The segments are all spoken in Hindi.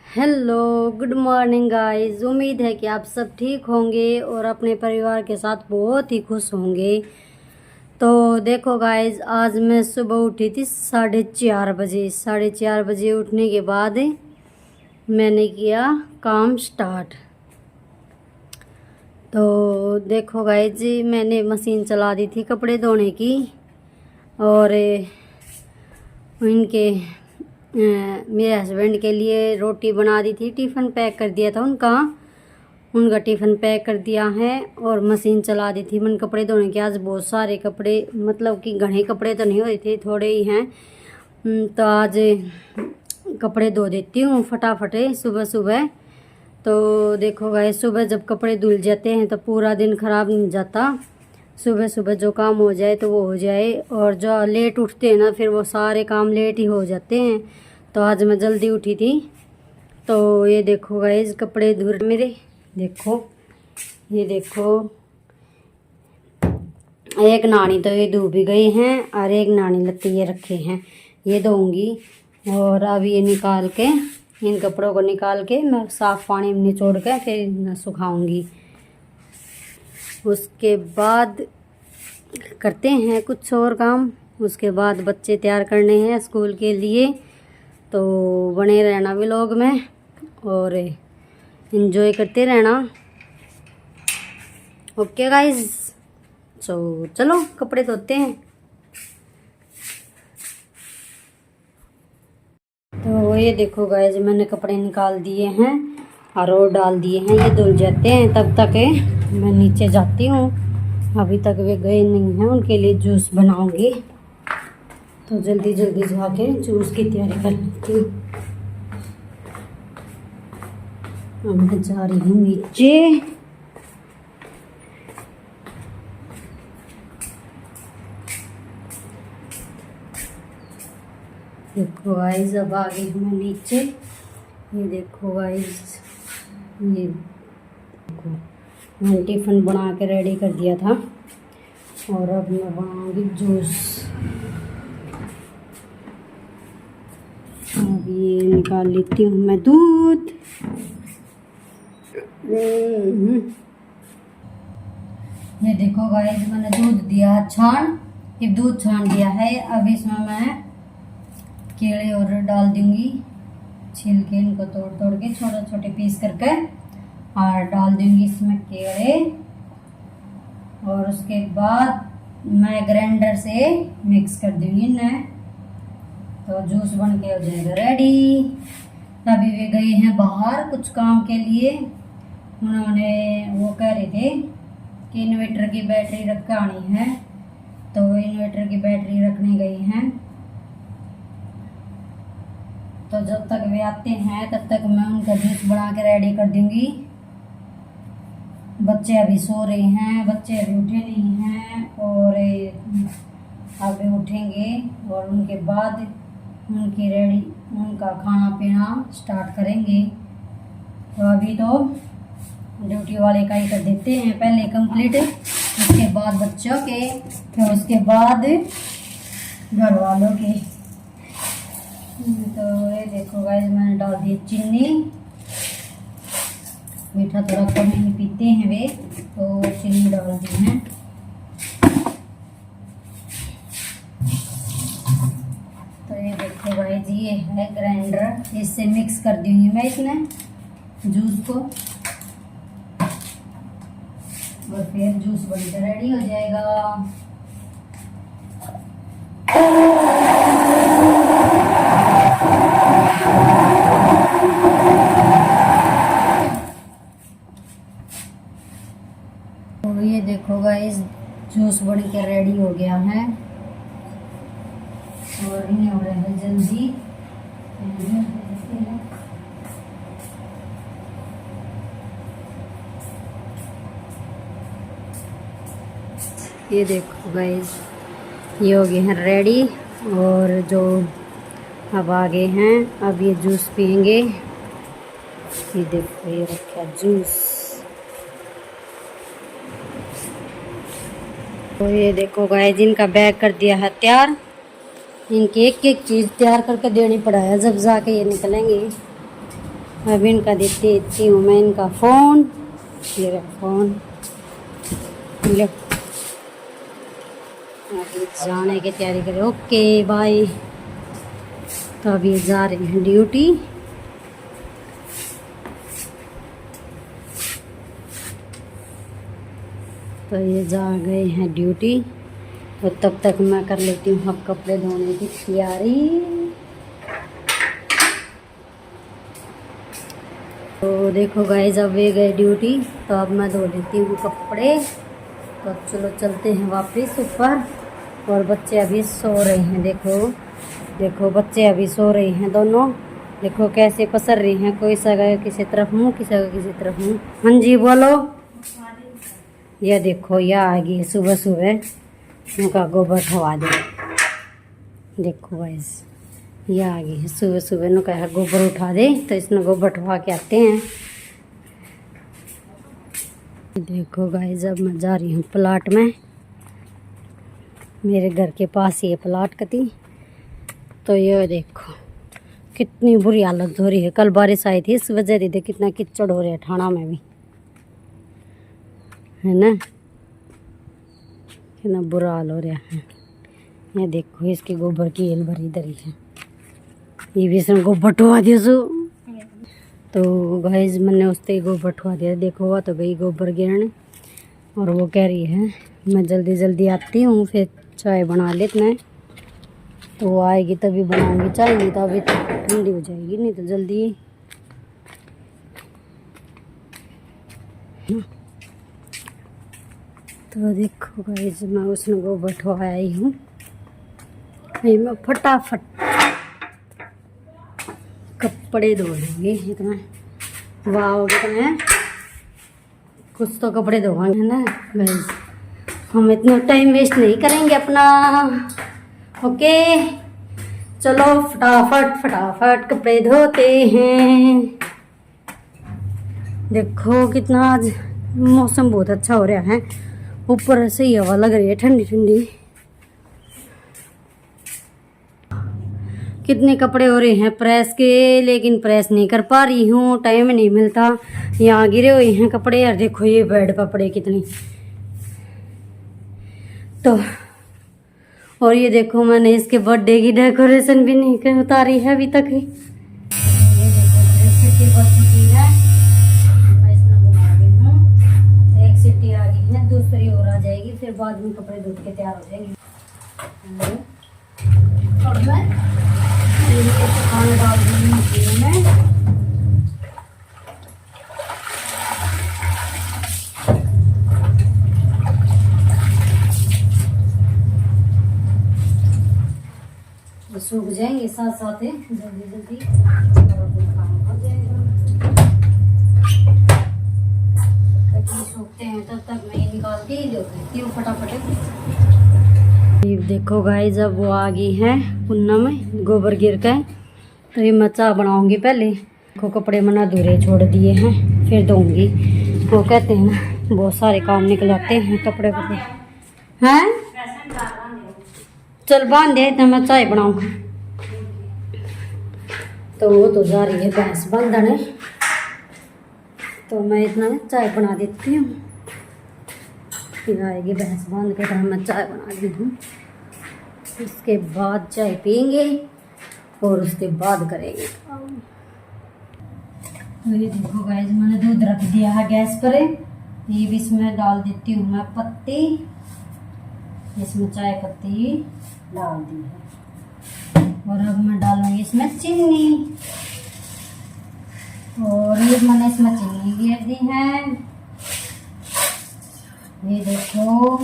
Hello, good morning guys. उम्मीद है कि आप सब ठीक होंगे और अपने परिवार के साथ बहुत ही खुश होंगे। तो देखो गाइस, आज मैं सुबह उठी थी 4:30 बजे। 4:30 बजे उठने के बाद मैंने किया काम स्टार्ट। तो देखो गाइस जी, मैंने मशीन चला दी थी कपड़े धोने की और इनके मेरे हस्बैंड के लिए रोटी बना दी थी, टिफ़िन पैक कर दिया था उनका टिफ़िन पैक कर दिया है और मशीन चला दी थी। मन कपड़े धोने के आज बहुत सारे कपड़े, मतलब कि घने कपड़े तो नहीं हो रहे थे, थोड़े ही हैं। तो आज कपड़े धो देती हूँ फटाफट सुबह सुबह। तो देखो गाइस, सुबह जब कपड़े धुल जाते हैं तो पूरा दिन ख़राब नहीं जाता। सुबह सुबह जो काम हो जाए तो वो हो जाए, और जो लेट उठते हैं ना फिर वो सारे काम लेट ही हो जाते हैं। तो आज मैं जल्दी उठी थी। तो ये देखो गाइस, कपड़े धुल मेरे, देखो ये देखो, एक नानी तो ये धो भी गई हैं और एक नानी लत्ती ये रखे हैं, ये धोऊंगी। और अब ये निकाल के, इन कपड़ों को निकाल के मैं साफ़ पानी में निचोड़ के फिर सुखाऊंगी। उसके बाद करते हैं कुछ और काम। उसके बाद बच्चे तैयार करने हैं स्कूल के लिए। तो बने रहना व्लॉग में और एंजॉय करते रहना। ओके गाइस, तो चलो कपड़े धोते हैं। तो ये देखो गाइस, मैंने कपड़े निकाल दिए हैं और डाल दिए हैं, ये धुल जाते हैं। तब तक मैं नीचे जाती हूँ, अभी तक वे गए नहीं हैं, उनके लिए जूस बनाऊंगी। तो जल्दी जल्दी जाके जूस की तैयारी कर लेती हूँ। मैं जा रही हूँ नीचे। देखो गाइस, अब आ गई हूँ मैं नीचे। ये देखो गाइस, ये देखो मैंने टिफ़िन बना के रेडी कर दिया था और अब मैं बनाऊंगी जूस। अब ये निकाल लेती हूँ मैं दूध। ये देखो गाइस, मैंने दूध दिया छान, ये दूध छान दिया है। अब इसमें मैं केले और डाल दूंगी, छील के इनको तोड़ तोड़ के छोटे छोटे पीस करके और डाल दूंगी इसमें केले। और उसके बाद मैं ग्राइंडर से मिक्स कर दूंगी इन्हें, तो जूस बन के हो जाएगा रेडी। अभी वे गए हैं बाहर कुछ काम के लिए। उन्होंने वो कह रहे थे कि इन्वर्टर की बैटरी रख के आनी है, तो वो इन्वर्टर की बैटरी रखने गई हैं। तो जब तक वे आते हैं तब तक मैं उनका जूस बना के रेडी कर दूंगी। बच्चे अभी सो रहे हैं, बच्चे अभी उठे नहीं हैं और अभी उठेंगे और उनके बाद उनका खाना पीना स्टार्ट करेंगे। तो अभी तो ड्यूटी वाले का ही कर देते हैं पहले कंप्लीट, उसके बाद बच्चों के, फिर उसके बाद घर वालों के। तो ये देखो गाइस, मैंने डाल दी चीनी। मीठा थोड़ा कम ही पीते हैं वे, तो चीनी डाल दी है। तो ये देखो गाइस, ये है ग्राइंडर, इससे मिक्स कर दूंगी मैं इसमें जूस को और फिर जूस बनकर रेडी हो जाएगा। तो ये देखो गाइस, जूस बन के रेडी हो गया है और इन्हें हो रहा है जल्दी। ये देखो गाइस, ये हो गए हैं रेडी और जो अब आ गए हैं, अब ये जूस पियेंगे। ये देखो, ये रखा जूस। तो ये देखो गाइस, इनका बैग कर दिया है तैयार। इनकी एक एक चीज़ तैयार करके देनी पड़ा है, जब जाके ये निकलेंगे। अभी इनका देती हूँ मैं इनका फ़ोन। ये रहा फ़ोन, लो अभी जाने की तैयारी करें। Okay bye. तो अभी जा रहे हैं ड्यूटी। तो ये जा गए हैं ड्यूटी, तो तब तक मैं कर लेती हूँ अब कपड़े धोने की तैयारी। तो देखो गाइस, अब वे गए ड्यूटी, तो अब मैं धो लेती हूँ कपड़े। तो चलो चलते हैं वापस ऊपर। और बच्चे अभी सो रहे हैं, देखो देखो बच्चे अभी सो रहे हैं दोनों। देखो कैसे पसर रही हैं, कोई सा किसी तरफ मुँह, किसी तरफ मुँह। हाँ जी बोलो। यह देखो यह आ गई सुबह सुबह, उनका गोबर ठवा दे। देखो गाइस, यह आ गई है सुबह सुबह, नु कहा गोबर उठा दे, तो इसने गोबर ठवा के आते हैं। देखो गाइस, अब मैं जा रही हूँ प्लाट में। मेरे घर के पास ही है प्लाट कती। तो ये देखो कितनी बुरी हालत हो रही है। कल बारिश आई थी, इस वजह से कितना कीचड़ हो रहा है ठाणा में भी, है ना। कितना बुरा हाल हो रहा है। ये देखो इसके गोबर की हेल भरी धरी है, ये भी इसने गोबर ठुआ दिया सो। तो गाइस मैंने उससे ही गोबर ठुआ दिया। देखो वह तो गई गोबर गिरने, और वो कह रही है मैं जल्दी जल्दी आती हूँ, फिर चाय बना लेते हैं। तो वो आएगी तभी बनाऊंगी चाय, नहीं तो अभी ठंडी हो जाएगी, नहीं तो जल्दी। तो देखो गाइस, मैं उसने गोबर ठुआ आई हूँ। मैं फटाफट कपड़े धो लेंगे। इतना वाह कितना कुछ तो कपड़े धोएंगे ना गाइस, हम इतना टाइम वेस्ट नहीं करेंगे अपना। ओके चलो फटाफट फटाफट कपड़े धोते हैं। देखो कितना आज मौसम बहुत अच्छा हो रहा है, ऊपर से ही हवा लग रही है ठंडी ठंडी। कितने कपड़े हो रहे हैं प्रेस के, लेकिन प्रेस नहीं कर पा रही हूँ, टाइम नहीं मिलता। यहाँ गिरे हुए हैं कपड़े। यार देखो ये बेड कपड़े कितनी। तो और ये देखो मैंने इसके बर्थडे की डेकोरेशन भी नहीं कर उतारी है अभी तक ही। ये देखो सिटी बच चुकी है, मैं इसमें घुमा रही हूँ। एक सिटी आ गई है, दूसरी और आ जाएगी, फिर बाद में कपड़े धुल के तैयार हो जाएंगे। और मैं खाना डाल दूँगी मशीन में। सूख जाएंगे साथ साथ ही जल्दी जल्दी, और फिर खाना हो जाएगा। तक ये सूखते हैं तब तक मैं ये निकाल के ही देती हूँ फटाफट। ये देखो गाइस, जब वो आ गई है कुन्ना में गोबर गिर के, तो ये मैं चाय बनाऊंगी पहले। देखो कपड़े मैंने अधूरे छोड़ दिए हैं, फिर धोऊंगी। वो कहते हैं ना बहुत सारे काम निकल आते हैं कपड़े हैं। चल बांध दे तो मैं चाय बनाऊंगा। तो वो तो जा रही है भैंस बांधने, तो मैं इतना चाय बना देती हूँ। फिर आएगी भैंस बांध के, तो मैं चाय बना दी हूँ। उसके बाद चाय पियेंगे और उसके बाद करेंगे। तो ये देखो गाइस, मैंने दूध रख दिया है गैस पर। ये भी इसमें डाल देती हूँ मैं पत्ती, इसमें चाय पत्ती डाल दी है। और अब मैं डालूंगी इसमें चीनी, और ये मैंने इसमें चीनी गिर दी है। ये देखो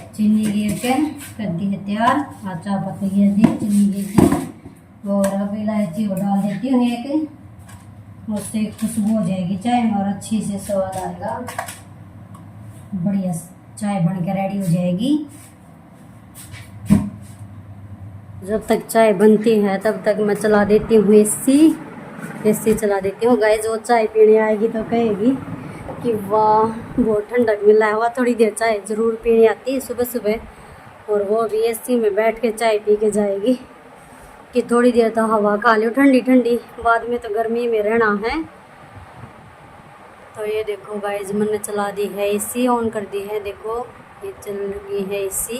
चीनी गिर के कर दी है तैयार। चाय पत्ती गिर दी, चीनी गिर दी, और अब इलायची को डाल देती हूँ एक, उससे खुशबू हो जाएगी चाय में और अच्छी से स्वाद आएगा। बढ़िया चाय बन के रेडी हो जाएगी। जब तक चाय बनती है तब तक मैं चला देती हूँ एसी चला देती हूँ। गाइस वो चाय पीने आएगी तो कहेगी कि वाह बहुत ठंडक मिला है। वह थोड़ी देर चाय ज़रूर पीने आती है सुबह सुबह, और वो भी एसी में बैठ के चाय पी के जाएगी। कि थोड़ी देर तो हवा खा लो ठंडी ठंडी, बाद में तो गर्मी में रहना है। तो ये देखो गाइस मैंने चला दी है एसी, ऑन कर दी है, देखो ये चल रही है एसी।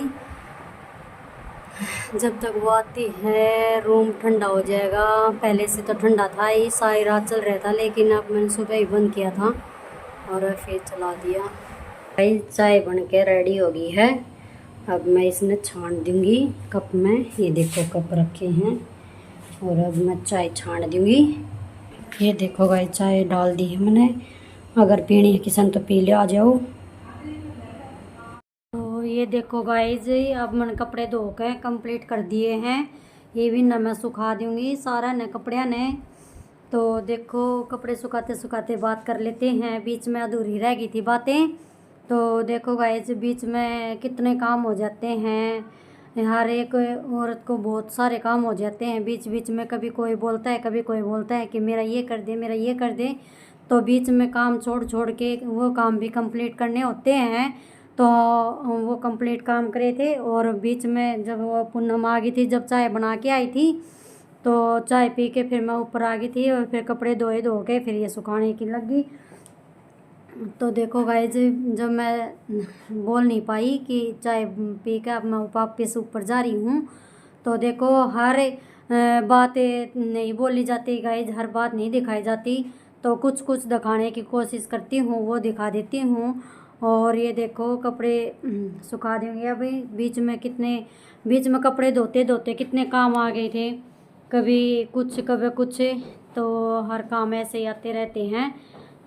जब तक वो आती है रूम ठंडा हो जाएगा। पहले से तो ठंडा था ही, सारी रात चल रहा था, लेकिन अब मैंने सुबह ही बंद किया था और फिर चला दिया। भाई चाय बन के रेडी हो गई है, अब मैं इसमें छान दूंगी कप में। ये देखो कप रखे हैं और अब मैं चाय छान दूंगी। ये देखो भाई चाय डाल दी है मैंने, अगर पीनी है किसान तो पी ले, आ जाओ। तो ये देखो गाइज अब मैंने कपड़े धो के कंप्लीट कर दिए हैं। ये भी ना मैं सुखा दूंगी सारा ने कपड़े ने। तो देखो कपड़े सुखाते सुखाते बात कर लेते हैं, बीच में अधूरी रह गई थी बातें। तो देखो गाइज बीच में कितने काम हो जाते हैं, हर एक औरत को बहुत सारे काम हो जाते हैं बीच बीच में। कभी कोई बोलता है, कभी कोई बोलता है कि मेरा ये कर दे, मेरा ये कर दे। तो बीच में काम छोड़ छोड़ के वो काम भी कंप्लीट करने होते हैं। तो वो कंप्लीट काम करे थे और बीच में जब वो पूनम आ गई थी, जब चाय बना के आई थी, तो चाय पी के फिर मैं ऊपर आ गई थी और फिर कपड़े धो के फिर ये सुखाने की लगी। तो देखो गाइज जब मैं बोल नहीं पाई कि चाय पी के अब मैं वापस ऊपर जा रही हूँ। तो देखो हर बातें नहीं बोली जाती गाइज, हर बात नहीं दिखाई जाती। तो कुछ कुछ दिखाने की कोशिश करती हूँ, वो दिखा देती हूँ। और ये देखो कपड़े सुखा देंगे अभी। बीच में कपड़े धोते धोते कितने काम आ गए थे, कभी कुछ कभी कुछ। तो हर काम ऐसे ही आते रहते हैं,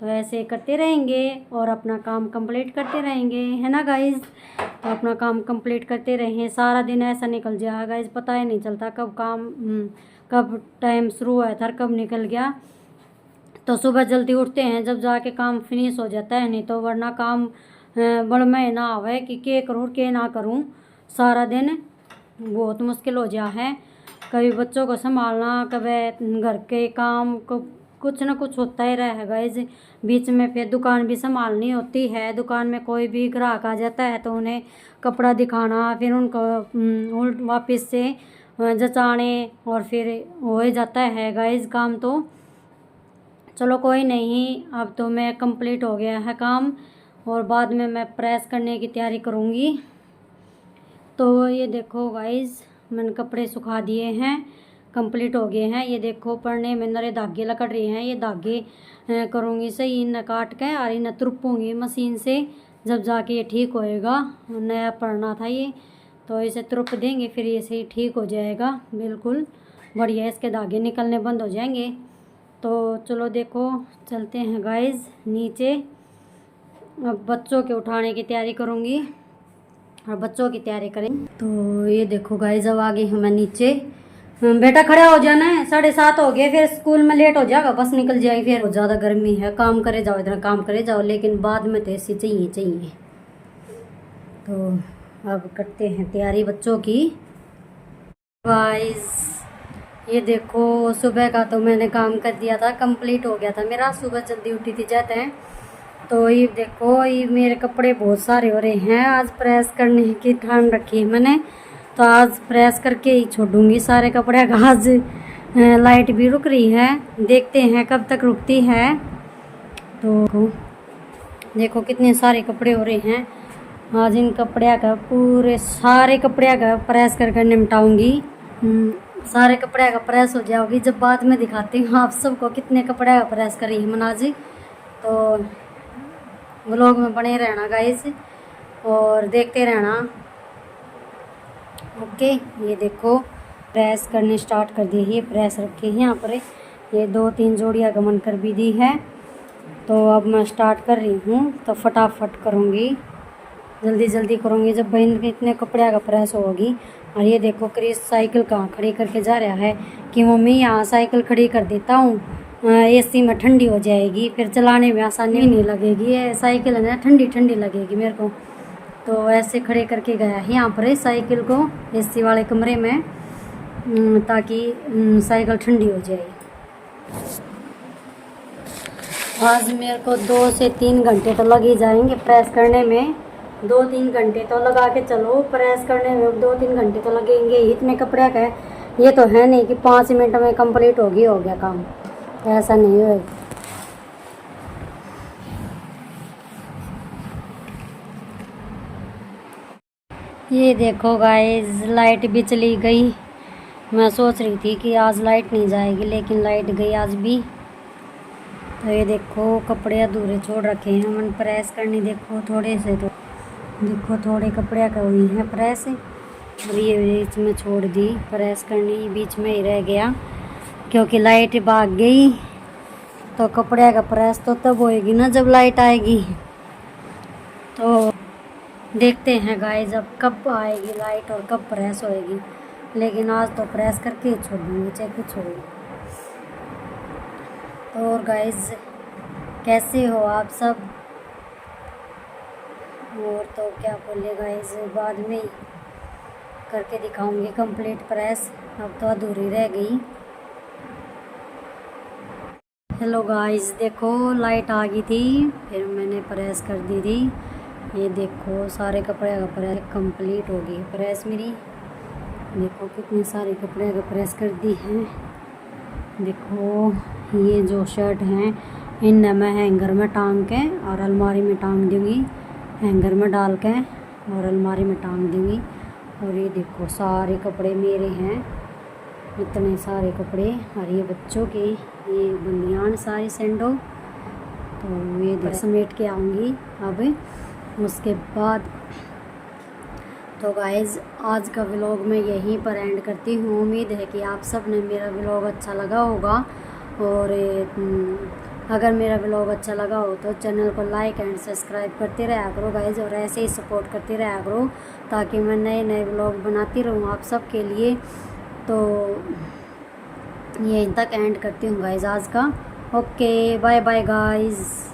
तो ऐसे करते रहेंगे और अपना काम कंप्लीट करते रहेंगे, है ना गाइज। तो अपना काम कंप्लीट करते रहें, सारा दिन ऐसा निकल जाएगा गाइज, पता ही नहीं चलता कब टाइम शुरू हुआ था कब निकल गया। तो सुबह जल्दी उठते हैं जब जाके काम फिनिश हो जाता है, नहीं तो वरना काम बड़ में ना आवे कि के करूँ के ना करूँ, सारा दिन बहुत मुश्किल हो जा है। कभी बच्चों को संभालना, कभी घर के काम को कुछ ना कुछ होता ही रहेगा इस बीच में। फिर दुकान भी संभालनी होती है, दुकान में कोई भी ग्राहक आ जाता है तो उन्हें कपड़ा दिखाना, फिर उनको वापस से जचाने और फिर हो ही जाता है गाइज काम। तो चलो कोई नहीं, अब तो मैं कंप्लीट हो गया है काम और बाद में मैं प्रेस करने की तैयारी करूँगी। तो ये देखो गाइज मैंने कपड़े सुखा दिए हैं, कंप्लीट हो गए हैं। ये देखो पड़ने में नरे धागे लकड़ रहे हैं, ये धागे करूँगी सही, इन्हें काट के और इन्हें तुरपूँगी मशीन से, जब जाके ये ठीक होएगा। नया पड़ना था ये, तो इसे तुरप देंगे फिर ये सही ठीक हो जाएगा, बिल्कुल बढ़िया, इसके धागे निकलने बंद हो जाएंगे। तो चलो देखो चलते हैं गाइज नीचे। अब बच्चों के उठाने की तैयारी करूँगी और बच्चों की तैयारी करें। तो ये देखो गाइज अब आ गई हमें नीचे। बेटा खड़ा हो जाना है, 7:30 हो गए, फिर स्कूल में लेट हो जाएगा, बस निकल जाएगी। फिर बहुत ज़्यादा गर्मी है, काम करे जाओ इतना काम करे जाओ, लेकिन बाद में तो ऐसी चाहिए। तो अब करते हैं तैयारी बच्चों की। गाइस ये देखो सुबह का तो मैंने काम कर दिया था, कंप्लीट हो गया था मेरा, सुबह जल्दी उठी थी जाते हैं। तो ये देखो ये मेरे कपड़े बहुत सारे हो रहे हैं, आज प्रेस करने की ठान रखी है मैंने, तो आज प्रेस करके ही छोड़ूंगी सारे कपड़े। आज लाइट भी रुक रही है, देखते हैं कब तक रुकती है। तो देखो कितने सारे कपड़े हो रहे हैं, आज इन कपड़े का पूरे सारे कपड़े का प्रेस करके निपटाऊंगी। सारे कपड़े का प्रेस हो जाओगी जब बाद में दिखाती हूँ आप सबको कितने कपड़े का प्रेस करी है मनाजी। तो व्लॉग में बने रहना गाइस और देखते रहना। ओके ये देखो प्रेस करने स्टार्ट कर दी है, प्रेस रखी है यहाँ पर, ये 2-3 जोड़ियाँ गमन कर भी दी है। तो अब मैं स्टार्ट कर रही हूँ, तो फटाफट करूँगी, जल्दी जल्दी करूँगी जब बहन के इतने कपड़े का प्रेस होगी। और ये देखो क्रिस साइकिल कहाँ खड़ी करके जा रहा है कि मम्मी यहाँ साइकिल खड़ी कर देता हूँ, एसी में ठंडी हो जाएगी, फिर चलाने में आसानी नहीं लगेगी, ये साइकिल है ना ठंडी ठंडी लगेगी मेरे को। तो ऐसे खड़े करके गया है यहाँ पर साइकिल को एसी वाले कमरे में, ताकि साइकिल ठंडी हो जाए। आज मेरे को 2 से 3 घंटे तो लग ही जाएंगे प्रेस करने में, 2-3 घंटे तो लगा के चलो प्रेस करने में, 2-3 घंटे तो लगेंगे। इतने कपड़े का ये तो है नहीं कि 5 मिनट में कंप्लीट हो गया काम, ऐसा नहीं होगा। ये देखो गाइस, लाइट भी चली गई। मैं सोच रही थी कि आज लाइट नहीं जाएगी, लेकिन लाइट गई आज भी। तो ये देखो कपड़े अधूरे छोड़ रखे हैं, मन प्रेस करनी। देखो थोड़े से, तो देखो थोड़े कपड़े का हुई है प्रेस, और ये बीच में छोड़ दी प्रेस करनी, बीच में ही रह गया क्योंकि लाइट भाग गई। तो कपड़े का प्रेस तो तब होएगी ना जब लाइट आएगी। तो देखते हैं गाइस अब कब आएगी लाइट और कब प्रेस होएगी, लेकिन आज तो प्रेस करके ही छोड़ दूँगी चाहे कुछ हो। तो और गाइस कैसे हो आप सब? और तो क्या बोले गाइस, बाद में ही करके दिखाऊंगी कंप्लीट प्रेस, अब तो अधूरी रह गई। हेलो गाइस, देखो लाइट आ गई थी, फिर मैंने प्रेस कर दी थी। ये देखो सारे कपड़े का प्रेस कंप्लीट हो गई प्रेस मेरी। देखो कितने सारे कपड़े का प्रेस कर दी है। देखो ये जो शर्ट हैं इन्हें मैं हैंगर में टांग के और अलमारी में टांग दूँगी, हैंगर में डाल के और अलमारी में टांग दूँगी। और ये देखो सारे कपड़े मेरे हैं, इतने सारे कपड़े, और ये बच्चों के, ये बनियान सारी सैंडो। तो ये समेट के आऊँगी अब उसके बाद। तो गाइज़ आज का व्लॉग मैं यहीं पर एंड करती हूँ। उम्मीद है कि आप सब ने मेरा व्लॉग अच्छा लगा होगा, और अगर मेरा व्लॉग अच्छा लगा हो तो चैनल को लाइक एंड सब्सक्राइब करते रहा करो गाइज़, और ऐसे ही सपोर्ट करते रहा करो ताकि मैं नए नए व्लॉग बनाती रहूँ आप सब के लिए। तो यहीं तक एंड करती हूँ गाइज़ आज का। Okay bye bye guys.